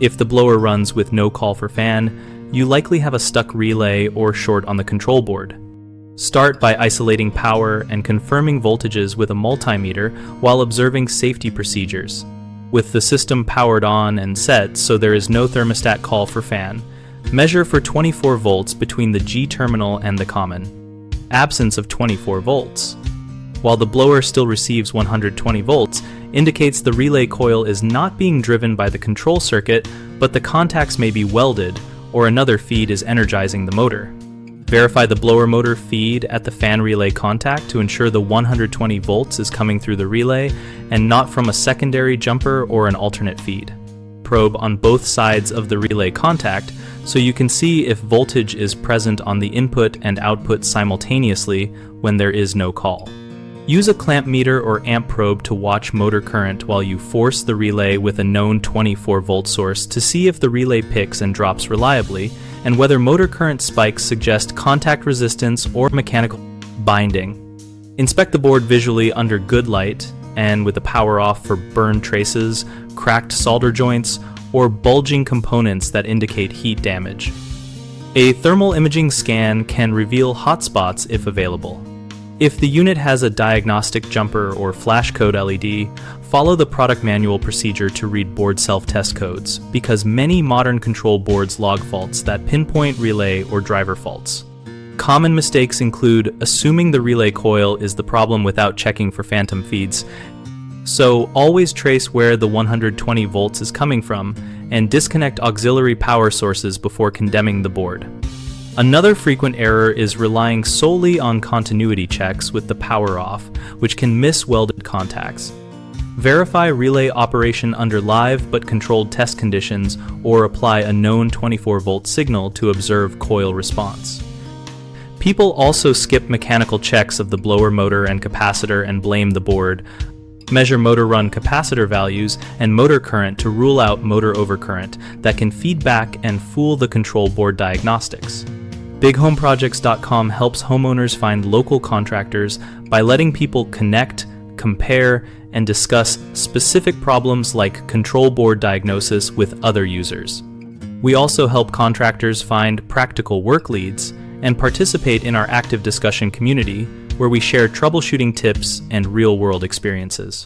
If the blower runs with no call for fan, you likely have a stuck relay or short on the control board. Start by isolating power and confirming voltages with a multimeter while observing safety procedures. With the system powered on and set so there is no thermostat call for fan, measure for 24 volts between the G terminal and the common. Absence of 24 volts. While the blower still receives 120 volts, indicates the relay coil is not being driven by the control circuit, but the contacts may be welded, or another feed is energizing the motor. Verify the blower motor feed at the fan relay contact to ensure the 120 volts is coming through the relay and not from a secondary jumper or an alternate feed. Probe on both sides of the relay contact so you can see if voltage is present on the input and output simultaneously when there is no call. Use a clamp meter or amp probe to watch motor current while you force the relay with a known 24 volt source to see if the relay picks and drops reliably and whether motor current spikes suggest contact resistance or mechanical binding. Inspect the board visually under good light and with the power off for burn traces, cracked solder joints, or bulging components that indicate heat damage. A thermal imaging scan can reveal hot spots if available. If the unit has a diagnostic jumper or flash code LED, follow the product manual procedure to read board self-test codes, because many modern control boards log faults that pinpoint relay or driver faults. Common mistakes include assuming the relay coil is the problem without checking for phantom feeds, so always trace where the 120 volts is coming from and disconnect auxiliary power sources before condemning the board. Another frequent error is relying solely on continuity checks with the power off, which can miss welded contacts. Verify relay operation under live but controlled test conditions or apply a known 24 volt signal to observe coil response. People also skip mechanical checks of the blower motor and capacitor and blame the board. Measure motor run capacitor values and motor current to rule out motor overcurrent that can feed back and fool the control board diagnostics. BigHomeProjects.com helps homeowners find local contractors by letting people connect, compare, and discuss specific problems like control board diagnosis with other users. We also help contractors find practical work leads and participate in our active discussion community where we share troubleshooting tips and real-world experiences.